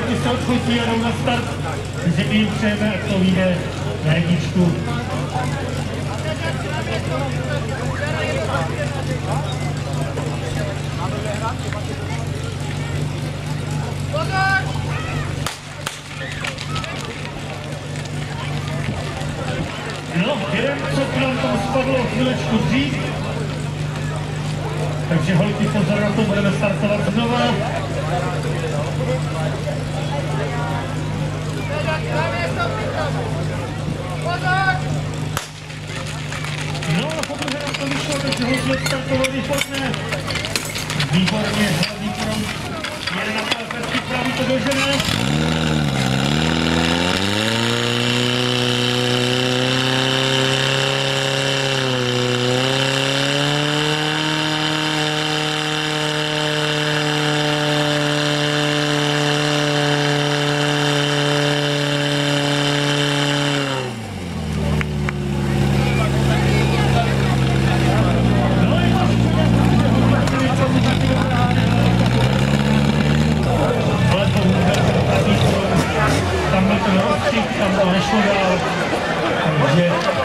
holky se odchutí a jdou na start, takže my jim přejeme, ať to vyjde na jedničku. No, jeden co nám tam spadlo chvílečku dřív, takže holky pozor na to, budeme startovat znova. No a podruhé nám to vyšlo, takže holky odstartovali výborně. Výborně, hlavní front. Jede na pálkačky, pravý to dožene. Tam to nešlo dál, takže